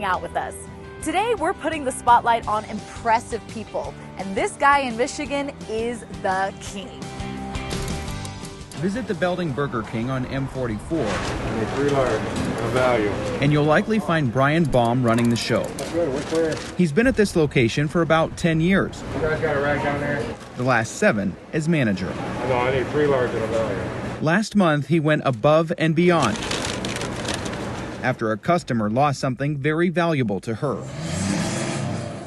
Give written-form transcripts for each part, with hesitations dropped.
hang out with us. Today, we're putting the spotlight on impressive people, and this guy in Michigan is the king. Visit the Belding Burger King on M44. 3 large, no value. And you'll likely find Brian Baum running the show. That's good, we're clear. He's been at this location for about 10 years. You guys got a rack down there? The last 7 as manager. No, I need 3 large and a value. Last month, he went above and beyond after a customer lost something very valuable to her.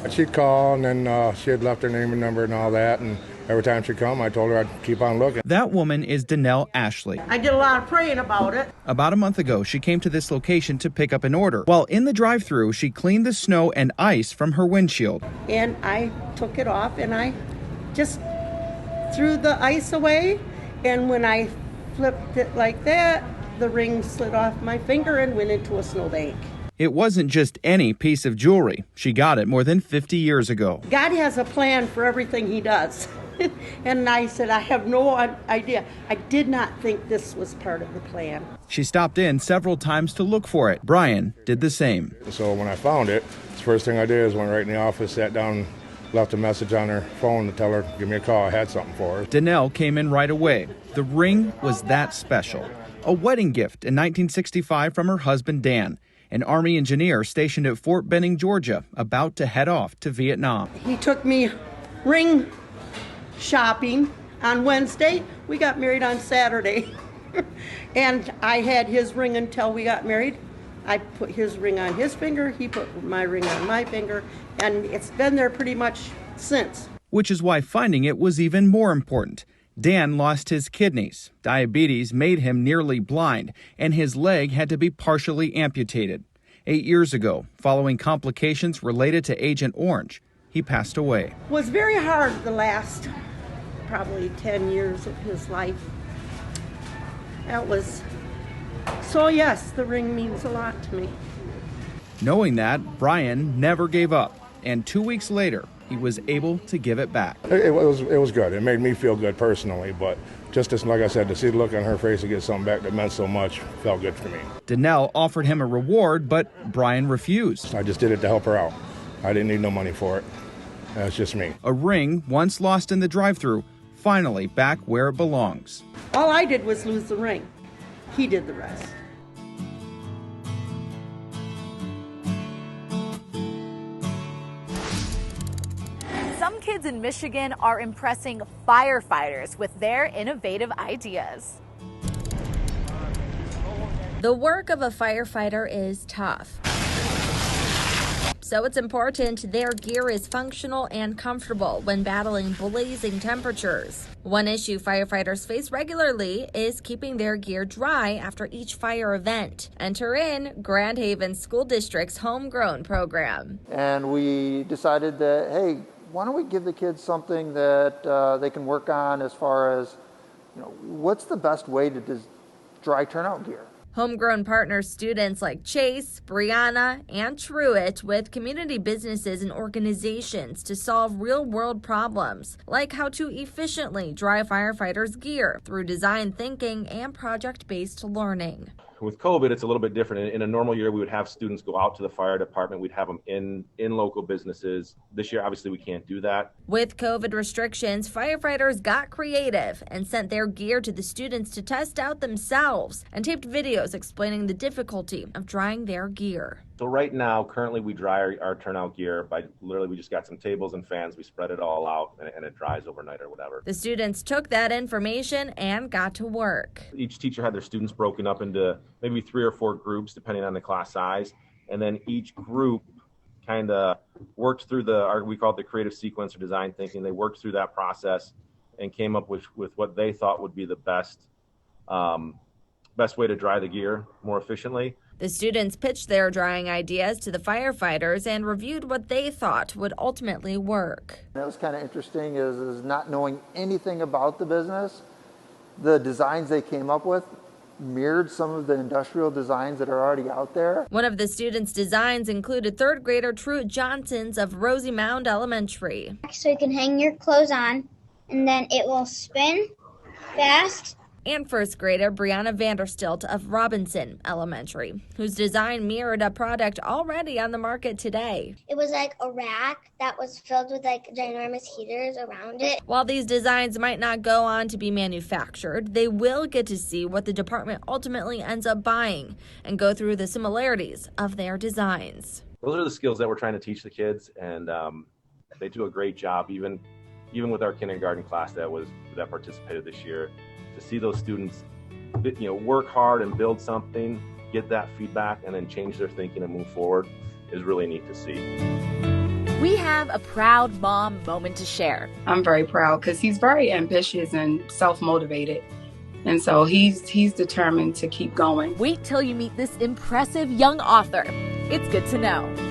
She'd call, and then she had left her name and number and all that, and every time she'd come, I told her I'd keep on looking. That woman is Danelle Ashley. I did a lot of praying about it. About a month ago, she came to this location to pick up an order. While in the drive-thru, she cleaned the snow and ice from her windshield. And I took it off, and I just threw the ice away, and when I flipped it like that, the ring slid off my finger and went into a snowbank. It wasn't just any piece of jewelry. She got it more than 50 years ago. God has a plan for everything he does. And I said, I have no idea. I did not think this was part of the plan. She stopped in several times to look for it. Brian did the same. So when I found it, the first thing I did is went right in the office, sat down, left a message on her phone to tell her, give me a call, I had something for her. Danelle came in right away. The ring was that special. A wedding gift in 1965 from her husband, Dan, an Army engineer stationed at Fort Benning, Georgia, about to head off to Vietnam. He took me ring shopping on Wednesday. We got married on Saturday. And I had his ring until we got married. I put his ring on his finger, he put my ring on my finger, and it's been there pretty much since. Which is why finding it was even more important. Dan lost his kidneys. Diabetes made him nearly blind, and his leg had to be partially amputated. 8 years ago, following complications related to Agent Orange, he passed away. It was very hard the last probably 10 years of his life. That was, so yes, the ring means a lot to me. Knowing that, Brian never gave up, and 2 weeks later, he was able to give it back. It was good. It made me feel good personally, but just as, like I said, to see the look on her face to get something back that meant so much felt good for me. Danelle offered him a reward, but Brian refused. I just did it to help her out. I didn't need no money for it. That's just me. A ring, once lost in the drive-thru, finally back where it belongs. All I did was lose the ring. He did the rest. Some kids in Michigan are impressing firefighters with their innovative ideas. The work of a firefighter is tough. So it's important their gear is functional and comfortable when battling blazing temperatures. One issue firefighters face regularly is keeping their gear dry after each fire event. Enter in Grand Haven School District's homegrown program. And we decided that, hey, why don't we give the kids something that they can work on as far as, what's the best way to dry turnout gear? Homegrown partner students like Chase, Brianna, and Truitt with community businesses and organizations to solve real-world problems, like how to efficiently dry firefighters' gear through design thinking and project-based learning. With COVID, it's a little bit different. In a normal year, we would have students go out to the fire department. We'd have them in local businesses. This year, obviously, we can't do that. With COVID restrictions, firefighters got creative and sent their gear to the students to test out themselves and taped videos explaining the difficulty of drying their gear. So right now, currently, we dry our turnout gear by literally, we just got some tables and fans. We spread it all out and it dries overnight or whatever. The students took that information and got to work. Each teacher had their students broken up into maybe 3 or 4 groups, depending on the class size. And then each group kind of worked through we call it the creative sequence or design thinking. They worked through that process and came up with what they thought would be the best way to dry the gear more efficiently. The students pitched their drying ideas to the firefighters and reviewed what they thought would ultimately work. That was kind of interesting is not knowing anything about the business. The designs they came up with mirrored some of the industrial designs that are already out there. One of the students' designs included third grader Truett Johnson's of Rosie Mound Elementary. So you can hang your clothes on and then it will spin fast. and first grader Brianna Vanderstilt of Robinson Elementary, whose design mirrored a product already on the market today. It was like a rack that was filled with like ginormous heaters around it. While these designs might not go on to be manufactured, they will get to see what the department ultimately ends up buying and go through the similarities of their designs. Those are the skills that we're trying to teach the kids, and they do a great job, even with our kindergarten class that participated this year. To see those students, work hard and build something, get that feedback, and then change their thinking and move forward is really neat to see. We have a proud mom moment to share. I'm very proud because he's very ambitious and self-motivated. And so he's determined to keep going. Wait till you meet this impressive young author. It's good to know.